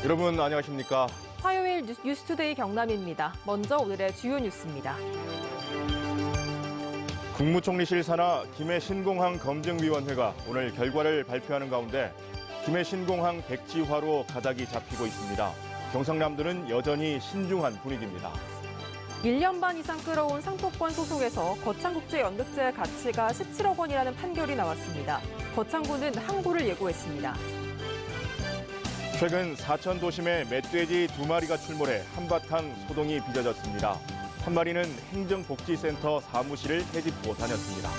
여러분 안녕하십니까? 화요일 뉴스투데이 경남입니다. 먼저 오늘의 주요 뉴스입니다. 국무총리실 산하 김해 신공항 검증위원회가 오늘 결과를 발표하는 가운데 김해 신공항 백지화로 가닥이 잡히고 있습니다. 경상남도는 여전히 신중한 분위기입니다. 1년 반 이상 끌어온 상표권 소송에서 거창국제연극제의 가치가 17억 원이라는 판결이 나왔습니다. 거창구는 항고를 예고했습니다. 최근 사천 도심에 멧돼지 2마리가 출몰해 한바탕 소동이 빚어졌습니다. 한 마리는 행정복지센터 사무실을 헤집고 다녔습니다.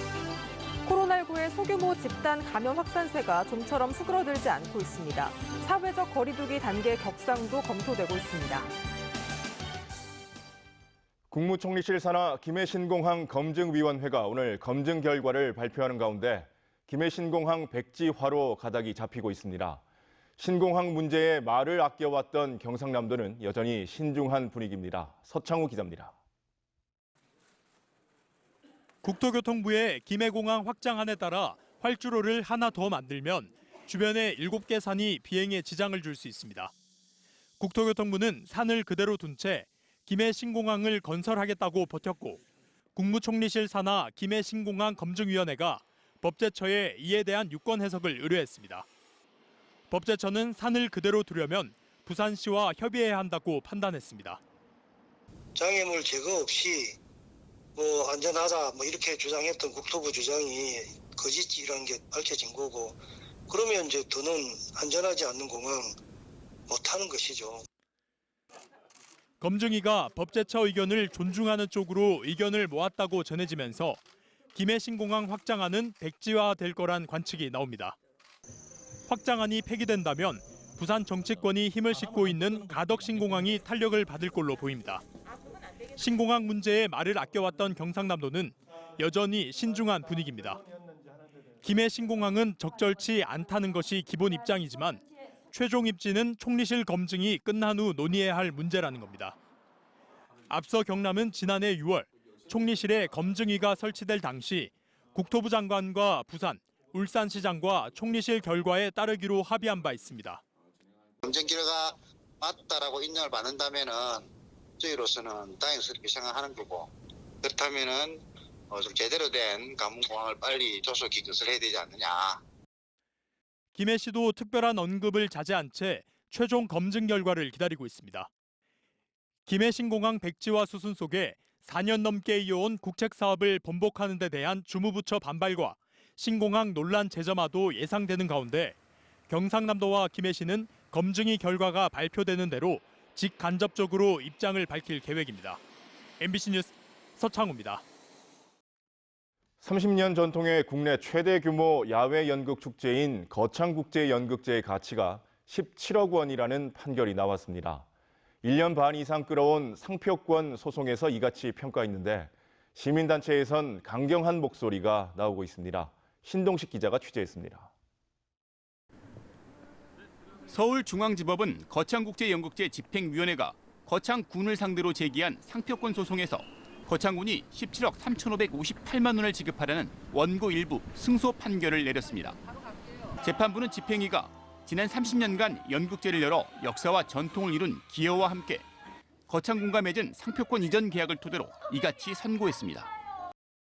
코로나19의 소규모 집단 감염 확산세가 좀처럼 수그러들지 않고 있습니다. 사회적 거리두기 단계 격상도 검토되고 있습니다. 국무총리실 산하 김해 신공항 검증위원회가 오늘 검증 결과를 발표하는 가운데 김해 신공항 백지화로 가닥이 잡히고 있습니다. 신공항 문제에 말을 아껴왔던 경상남도는 여전히 신중한 분위기입니다. 서창우 기자입니다. 국토교통부의 김해공항 확장안에 따라 활주로를 하나 더 만들면 주변의 7개 산이 비행에 지장을 줄 수 있습니다. 국토교통부는 산을 그대로 둔 채 김해 신공항을 건설하겠다고 버텼고 국무총리실 산하 김해 신공항 검증위원회가 법제처에 이에 대한 유권 해석을 의뢰했습니다. 법제처는 산을 그대로 두려면 부산시와 협의해야 한다고 판단했습니다. 장애물 제거 없이 안전하다 이렇게 주장했던 국토부 주장이 거짓이라는 게 밝혀진 거고, 그러면 이제 더는 안전하지 않는 공항 못하는 것이죠. 검증위가 법제처 의견을 존중하는 쪽으로 의견을 모았다고 전해지면서 김해 신공항 확장안은 백지화될 거란 관측이 나옵니다. 확장안이 폐기된다면 부산 정치권이 힘을 싣고 있는 가덕 신공항이 탄력을 받을 걸로 보입니다. 신공항 문제에 말을 아껴왔던 경상남도는 여전히 신중한 분위기입니다. 김해 신공항은 적절치 않다는 것이 기본 입장이지만 최종 입지는 총리실 검증이 끝난 후 논의해야 할 문제라는 겁니다. 앞서 경남은 지난해 6월 총리실에 검증위가 설치될 당시 국토부 장관과 부산, 울산시장과 총리실 결과에 따르기로 합의한 바 있습니다. 검증 결과가 맞다라고 인정을 받는다면은 저희로서는 다행스럽게 생각하는 거고, 그렇다면은 좀 제대로 된 가문공항을 빨리 조속히 건설해야 되지 않느냐. 김해 씨도 특별한 언급을 자제한 채 최종 검증 결과를 기다리고 있습니다. 김해 신공항 백지화 수순 속에 4년 넘게 이어온 국책 사업을 번복하는 데 대한 주무부처 반발과 신공항 논란 재점화도 예상되는 가운데 경상남도와 김해시는 검증이 결과가 발표되는 대로 직간접적으로 입장을 밝힐 계획입니다. MBC 뉴스 서창우입니다. 30년 전통의 국내 최대 규모 야외 연극 축제인 거창국제연극제의 가치가 17억 원이라는 판결이 나왔습니다. 1년 반 이상 끌어온 상표권 소송에서 이 가치 평가했는데 시민단체에선 강경한 목소리가 나오고 있습니다. 신동식 기자가 취재했습니다. 서울중앙지법은 거창국제연극제 집행위원회가 거창군을 상대로 제기한 상표권 소송에서 거창군이 17억 3,558만 원을 지급하라는 원고 일부 승소 판결을 내렸습니다. 재판부는 집행위가 지난 30년간 연극제를 열어 역사와 전통을 이룬 기여와 함께 거창군과 맺은 상표권 이전 계약을 토대로 이같이 선고했습니다.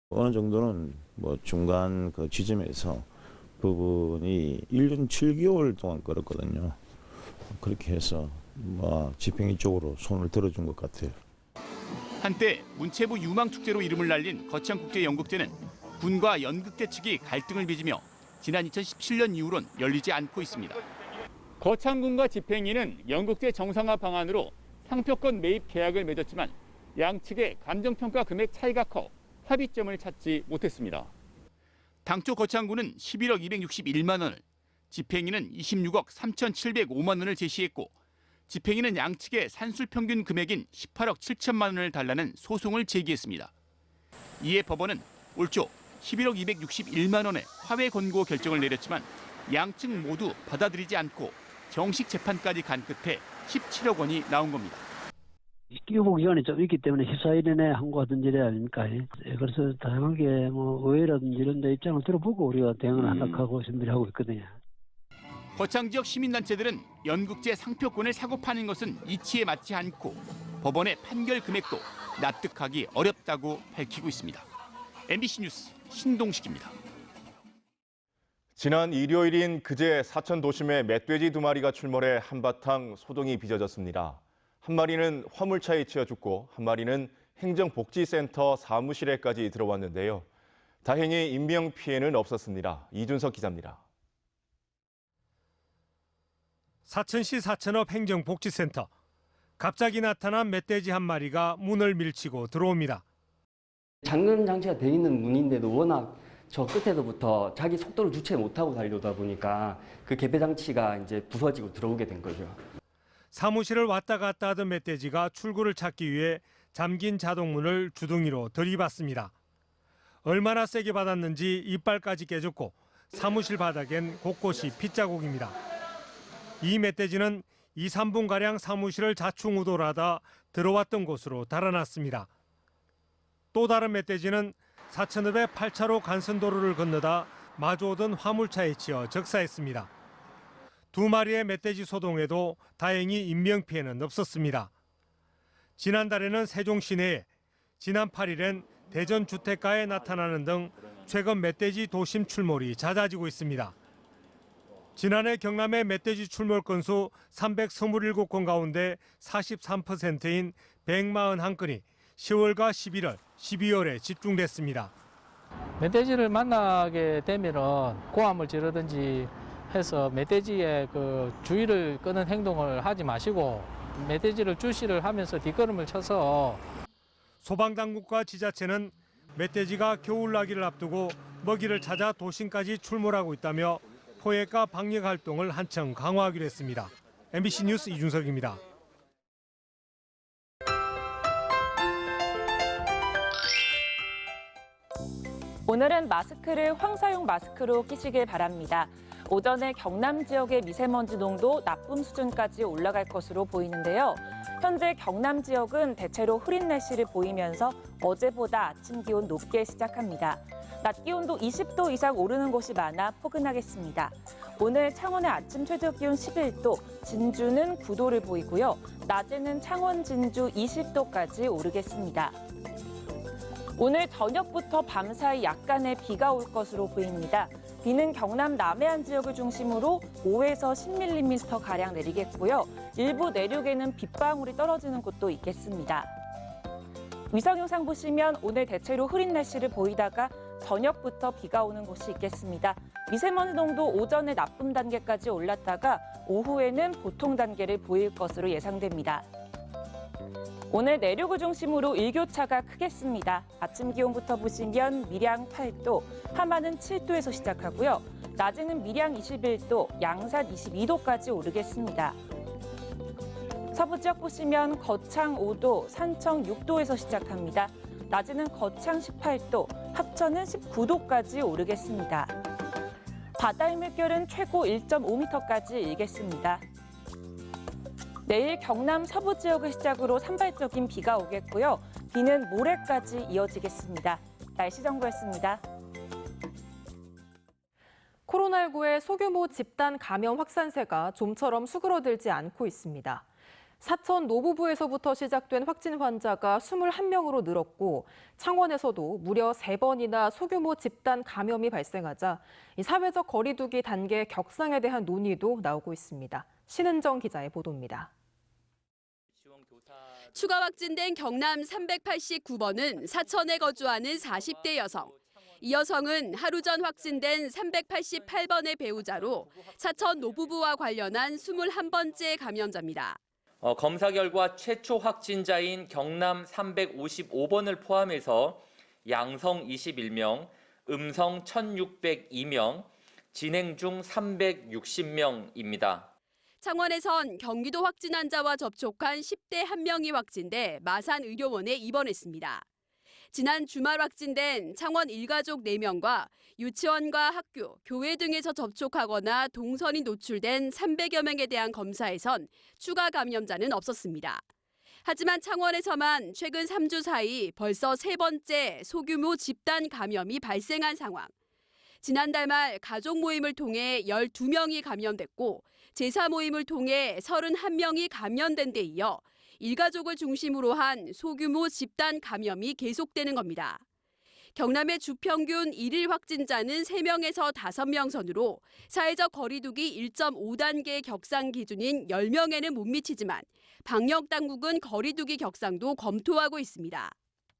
어느 정도는 중간 그 지점에서 부분이 1년 7개월 동안 끌었거든요. 그렇게 해서 집행위 쪽으로 손을 들어준 것 같아요. 한때 문체부 유망축제로 이름을 날린 거창국제연극제는 군과 연극제 측이 갈등을 빚으며 지난 2017년 이후론 열리지 않고 있습니다. 거창군과 집행위는 연극제 정상화 방안으로 상표권 매입 계약을 맺었지만 양측의 감정평가 금액 차이가 커 합의점을 찾지 못했습니다. 당초 거창군은 11억 261만 원을, 집행위는 26억 3,705만 원을 제시했고 집행위는 양측의 산술 평균 금액인 18억 7천만 원을 달라는 소송을 제기했습니다. 이에 법원은 올 초 11억 261만 원의 화해 권고 결정을 내렸지만 양측 모두 받아들이지 않고 정식 재판까지 간 끝에 17억 원이 나온 겁니다. 유보 기간이 좀 있기 때문에 14일 이내에 항고하든지 이래 아닙니까? 그래서 다양하게 의회라든지 이런 데 입장을 들어보고 우리가 대응을 하려고 하고 준비를 하고 있거든요. 거창 지역 시민단체들은 연극제 상표권을 사고 파는 것은 이치에 맞지 않고 법원의 판결 금액도 납득하기 어렵다고 밝히고 있습니다. MBC 뉴스 신동식입니다. 지난 일요일인 그제 사천 도심에 멧돼지 2마리가 출몰해 한바탕 소동이 빚어졌습니다. 한 마리는 화물차에 치여 죽고 한 마리는 행정복지센터 사무실에까지 들어왔는데요. 다행히 인명피해는 없었습니다. 이준석 기자입니다. 사천시 사천읍 행정복지센터. 갑자기 나타난 멧돼지 한 마리가 문을 밀치고 들어옵니다. 잠금 장치가 돼 있는 문인데도 워낙 저 끝에서부터 자기 속도를 주체 못하고 달려오다 보니까 그 개폐 장치가 이제 부서지고 들어오게 된 거죠. 사무실을 왔다 갔다 하던 멧돼지가 출구를 찾기 위해 잠긴 자동문을 주둥이로 들이받습니다. 얼마나 세게 받았는지 이빨까지 깨졌고 사무실 바닥엔 곳곳이 핏자국입니다. 이 멧돼지는 2, 3분가량 사무실을 좌충우돌하다 들어왔던 곳으로 달아났습니다. 또 다른 멧돼지는 사천읍의 8차로 간선도로를 건너다 마주오던 화물차에 치여 적사했습니다. 2마리의 멧돼지 소동에도 다행히 인명피해는 없었습니다. 지난달에는 세종 시내에, 지난 8일엔 대전 주택가에 나타나는 등 최근 멧돼지 도심 출몰이 잦아지고 있습니다. 지난해 경남의 멧돼지 출몰 건수 327건 가운데 43%인 141건이 10월과 11월, 12월에 집중됐습니다. 멧돼지를 만나게 되면은 고함을 지르든지 해서 멧돼지의 그 주의를 끄는 행동을 하지 마시고 멧돼지를 주시를 하면서 뒷걸음을 쳐서 소방당국과 지자체는 멧돼지가 겨울나기를 앞두고 먹이를 찾아 도심까지 출몰하고 있다며 포획과 방역 활동을 한층 강화하기로 했습니다. MBC 뉴스 이준석입니다. 오늘은 마스크를 황사용 마스크로 끼시길 바랍니다. 오전에 경남 지역의 미세먼지 농도 나쁨 수준까지 올라갈 것으로 보이는데요. 현재 경남 지역은 대체로 흐린 날씨를 보이면서 어제보다 아침 기온 높게 시작합니다. 낮 기온도 20도 이상 오르는 곳이 많아 포근하겠습니다. 오늘 창원의 아침 최저 기온 11도, 진주는 9도를 보이고요. 낮에는 창원, 진주 20도까지 오르겠습니다. 오늘 저녁부터 밤사이 약간의 비가 올 것으로 보입니다. 비는 경남 남해안 지역을 중심으로 5에서 10mm가량 내리겠고요. 일부 내륙에는 빗방울이 떨어지는 곳도 있겠습니다. 위성 영상 보시면 오늘 대체로 흐린 날씨를 보이다가 저녁부터 비가 오는 곳이 있겠습니다. 미세먼지 농도 오전에 나쁨 단계까지 올랐다가 오후에는 보통 단계를 보일 것으로 예상됩니다. 오늘 내륙을 중심으로 일교차가 크겠습니다. 아침 기온부터 보시면 밀양 8도, 함안은 7도에서 시작하고요. 낮에는 밀양 21도, 양산 22도까지 오르겠습니다. 서부 지역 보시면 거창 5도, 산청 6도에서 시작합니다. 낮에는 거창 18도, 합천은 19도까지 오르겠습니다. 바다의 물결은 최고 1.5m까지 일겠습니다. 내일 경남 서부 지역을 시작으로 산발적인 비가 오겠고요. 비는 모레까지 이어지겠습니다. 날씨 정보였습니다. 코로나19의 소규모 집단 감염 확산세가 좀처럼 수그러들지 않고 있습니다. 사천 노부부에서부터 시작된 확진 환자가 21명으로 늘었고 창원에서도 무려 3번이나 소규모 집단 감염이 발생하자 사회적 거리 두기 단계 격상에 대한 논의도 나오고 있습니다. 신은정 기자의 보도입니다. 추가 확진된 경남 389번은 사천에 거주하는 40대 여성. 이 여성은 하루 전 확진된 388번의 배우자로 사천 노부부와 관련한 21번째 감염자입니다. 검사 결과 최초 확진자인 경남 355번을 포함해서 양성 21명, 음성 1,602명, 진행 중 360명입니다. 창원에선 경기도 확진 환자와 접촉한 10대 1명이 확진돼 마산의료원에 입원했습니다. 지난 주말 확진된 창원 일가족 4명과 유치원과 학교, 교회 등에서 접촉하거나 동선이 노출된 300여 명에 대한 검사에선 추가 감염자는 없었습니다. 하지만 창원에서만 최근 3주 사이 벌써 3번째 소규모 집단 감염이 발생한 상황. 지난달 말 가족 모임을 통해 12명이 감염됐고 제사 모임을 통해 31명이 감염된 데 이어 일가족을 중심으로 한 소규모 집단 감염이 계속되는 겁니다. 경남의 주평균 1일 확진자는 3명에서 5명 선으로 사회적 거리두기 1.5단계 격상 기준인 10명에는 못 미치지만 방역당국은 거리두기 격상도 검토하고 있습니다.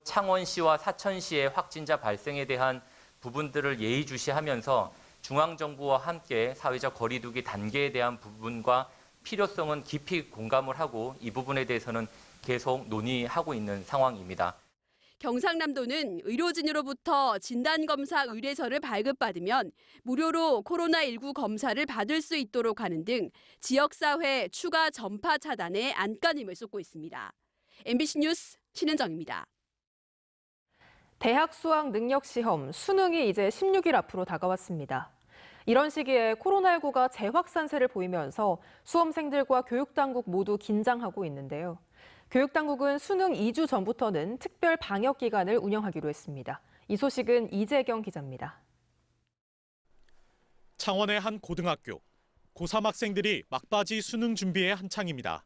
창원시와 사천시의 확진자 발생에 대한 부분들을 예의주시하면서 중앙정부와 함께 사회적 거리두기 단계에 대한 부분과 필요성은 깊이 공감을 하고 이 부분에 대해서는 계속 논의하고 있는 상황입니다. 경상남도는 의료진으로부터 진단검사 의뢰서를 발급받으면 무료로 코로나19 검사를 받을 수 있도록 하는 등 지역사회 추가 전파 차단에 안간힘을 쏟고 있습니다. MBC 뉴스 신은정입니다. 대학 수학 능력 시험 수능이 이제 16일 앞으로 다가왔습니다. 이런 시기에 코로나19가 재확산세를 보이면서 수험생들과 교육당국 모두 긴장하고 있는데요. 교육당국은 수능 2주 전부터는 특별 방역 기간을 운영하기로 했습니다. 이 소식은 이재경 기자입니다. 창원의 한 고등학교. 고3 학생들이 막바지 수능 준비에 한창입니다.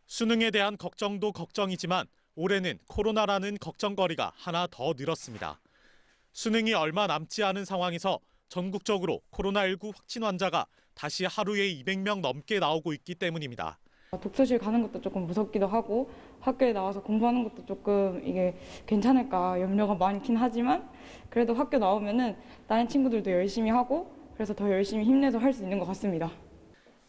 수능에 대한 걱정도 걱정이지만 올해는 코로나라는 걱정거리가 하나 더 늘었습니다. 수능이 얼마 남지 않은 상황에서 전국적으로 코로나19 확진 환자가 다시 하루에 200명 넘게 나오고 있기 때문입니다. 독서실 가는 것도 조금 무섭기도 하고 학교에 나와서 공부하는 것도 조금 이게 괜찮을까 염려가 많긴 하지만 그래도 학교 나오면은 다른 친구들도 열심히 하고 그래서 더 열심히 힘내서 할 수 있는 것 같습니다.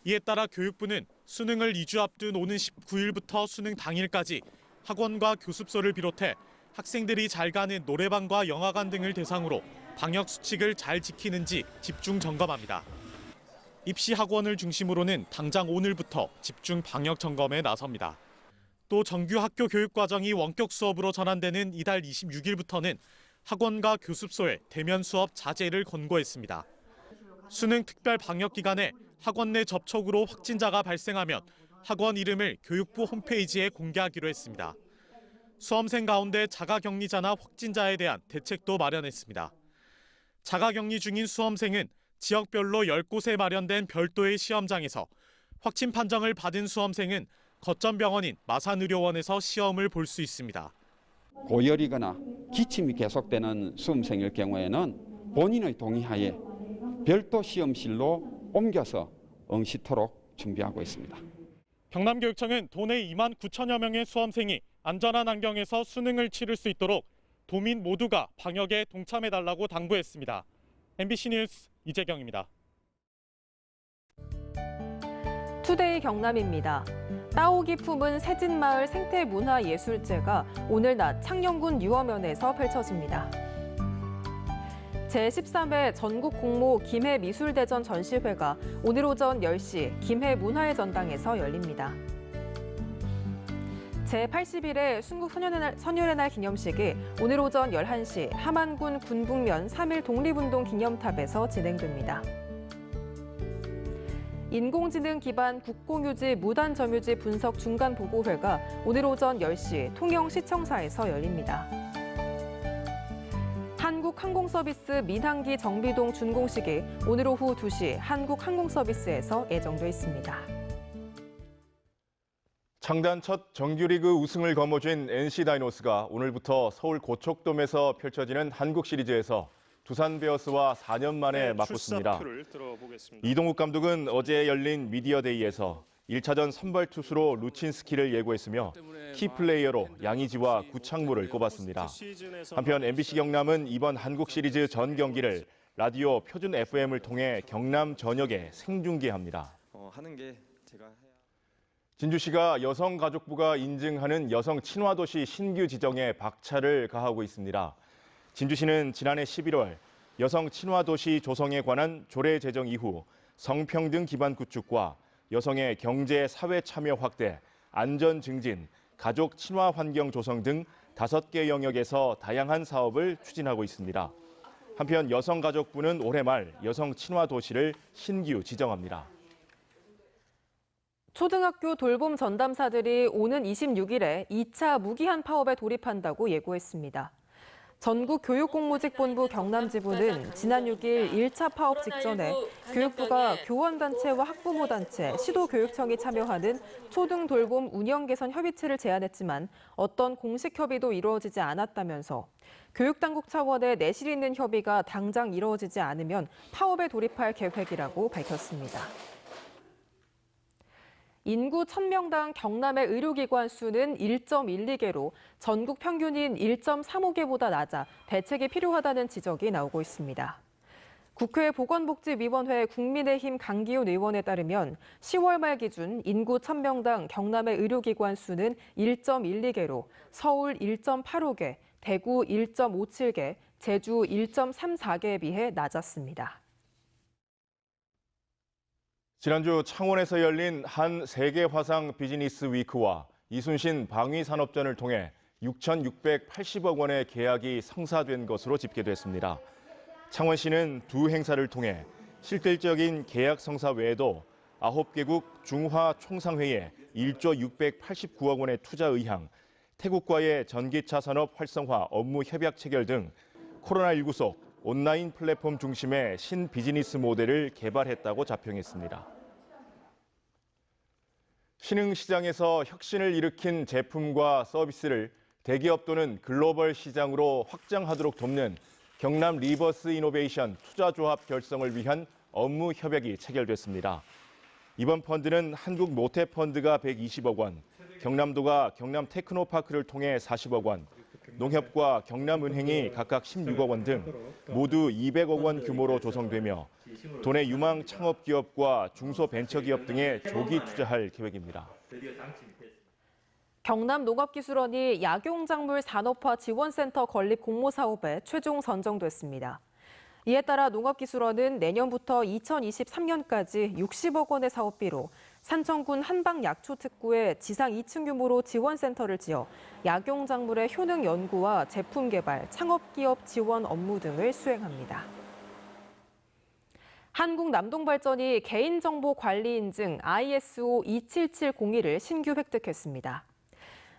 이에 따라 교육부는 수능을 2주 앞둔 오는 19일부터 수능 당일까지 학원과 교습소를 비롯해 학생들이 잘 가는 노래방과 영화관 등을 대상으로 방역 수칙을 잘 지키는지 집중 점검합니다. 입시 학원을 중심으로는 당장 오늘부터 집중 방역 점검에 나섭니다. 또 정규 학교 교육 과정이 원격 수업으로 전환되는 이달 26일부터는 학원과 교습소에 대면 수업 자제를 권고했습니다. 수능 특별 방역 기간에 학원 내 접촉으로 확진자가 발생하면 학원 이름을 교육부 홈페이지에 공개하기로 했습니다. 수험생 가운데 자가격리자나 확진자에 대한 대책도 마련했습니다. 자가격리 중인 수험생은 지역별로 10곳에 마련된 별도의 시험장에서 확진 판정을 받은 수험생은 거점 병원인 마산의료원에서 시험을 볼 수 있습니다. 고열이거나 기침이 계속되는 수험생일 경우에는 본인의 동의하에 별도 시험실로 옮겨서 응시토록 준비하고 있습니다. 경남교육청은 도내 2만 9천여 명의 수험생이 안전한 환경에서 수능을 치를 수 있도록 도민 모두가 방역에 동참해달라고 당부했습니다. MBC 뉴스 이재경입니다. 투데이 경남입니다. 따오기 품은 새진마을 생태문화예술제가 오늘 낮 창녕군 유어면에서 펼쳐집니다. 제13회 전국공모 김해미술대전 전시회가 오늘 오전 10시 김해문화의 전당에서 열립니다. 제81회 순국 선열의 날 기념식이 오늘 오전 11시 함안군 군북면 3.1 독립운동 기념탑에서 진행됩니다. 인공지능 기반 국공유지 무단점유지 분석 중간보고회가 오늘 오전 10시 통영시청사에서 열립니다. 한국항공서비스 민항기 정비동 준공식이 오늘 오후 2시 한국항공서비스에서 예정돼 있습니다. 창단 첫 정규리그 우승을 거머쥔 NC 다이노스가 오늘부터 서울 고척돔에서 펼쳐지는 한국 시리즈에서 두산 베어스와 4년 만에 맞붙습니다. 이동욱 감독은 어제 열린 미디어데이에서 1차전 선발 투수로 루친스키를 예고했으며 키플레이어로 양의지와 구창모를 꼽았습니다. 한편 MBC 경남은 이번 한국 시리즈 전 경기를 라디오 표준 FM을 통해 경남 전역에 생중계합니다. 진주시가 여성가족부가 인증하는 여성 친화도시 신규 지정에 박차를 가하고 있습니다. 진주시는 지난해 11월 여성 친화도시 조성에 관한 조례 제정 이후 성평등 기반 구축과 여성의 경제 사회 참여 확대, 안전 증진, 가족 친화 환경 조성 등 5개 영역에서 다양한 사업을 추진하고 있습니다. 한편 여성가족부는 올해 말 여성 친화도시를 신규 지정합니다. 초등학교 돌봄 전담사들이 오는 26일에 2차 무기한 파업에 돌입한다고 예고했습니다. 전국교육공무직본부 경남지부는 지난 6일 1차 파업 직전에 교육부가 교원단체와 학부모단체, 시도교육청이 참여하는 초등돌봄 운영 개선 협의체를 제안했지만 어떤 공식 협의도 이루어지지 않았다면서 교육당국 차원의 내실 있는 협의가 당장 이루어지지 않으면 파업에 돌입할 계획이라고 밝혔습니다. 인구 1000명당 경남의 의료기관 수는 1.12개로 전국 평균인 1.35개보다 낮아 대책이 필요하다는 지적이 나오고 있습니다. 국회 보건복지위원회 국민의힘 강기훈 의원에 따르면 10월 말 기준 인구 1000명당 경남의 의료기관 수는 1.12개로 서울 1.85개, 대구 1.57개, 제주 1.34개에 비해 낮았습니다. 지난주 창원에서 열린 한 세계 화상 비즈니스 위크와 이순신 방위산업전을 통해 6,680억 원의 계약이 성사된 것으로 집계됐습니다. 창원시는 두 행사를 통해 실질적인 계약 성사 외에도 9개국 중화 총상회에 1조 689억 원의 투자 의향, 태국과의 전기차 산업 활성화 업무 협약 체결 등 코로나19 속 온라인 플랫폼 중심의 신비즈니스 모델을 개발했다고 자평했습니다. 신흥시장에서 혁신을 일으킨 제품과 서비스를 대기업 또는 글로벌 시장으로 확장하도록 돕는 경남 리버스 이노베이션 투자조합 결성을 위한 업무 협약이 체결됐습니다. 이번 펀드는 한국모태펀드가 120억 원, 경남도가 경남 테크노파크를 통해 40억 원, 농협과 경남은행이 각각 16억 원 등 모두 200억 원 규모로 조성되며 도내 유망 창업기업과 중소벤처기업 등에 조기 투자할 계획입니다. 경남농업기술원이 약용작물 산업화 지원센터 건립 공모 사업에 최종 선정됐습니다. 이에 따라 농업기술원은 내년부터 2023년까지 60억 원의 사업비로 산청군 한방약초특구에 지상 2층 규모로 지원센터를 지어 약용작물의 효능 연구와 제품 개발, 창업기업 지원 업무 등을 수행합니다. 한국남동발전이 개인정보관리인증 ISO 27702를 신규 획득했습니다.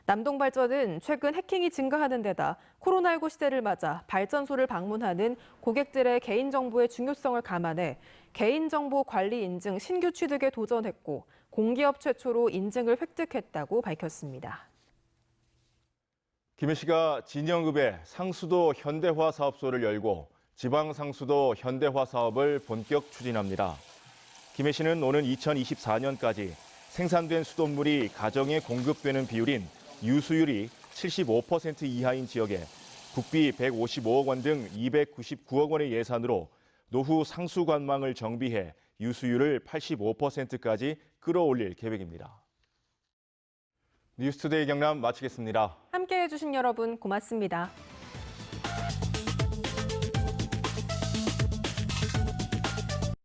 남동발전은 최근 해킹이 증가하는 데다 코로나19 시대를 맞아 발전소를 방문하는 고객들의 개인정보의 중요성을 감안해 개인정보 관리 인증 신규 취득에 도전했고 공기업 최초로 인증을 획득했다고 밝혔습니다. 김해시가 진영읍에 상수도 현대화 사업소를 열고 지방상수도 현대화 사업을 본격 추진합니다. 김해시는 오는 2024년까지 생산된 수돗물이 가정에 공급되는 비율인 유수율이 75% 이하인 지역에 국비 155억 원 등 299억 원의 예산으로 노후 상수관망을 정비해 유수율을 85%까지 끌어올릴 계획입니다. 뉴스투데이 경남 마치겠습니다. 함께해 주신 여러분 고맙습니다.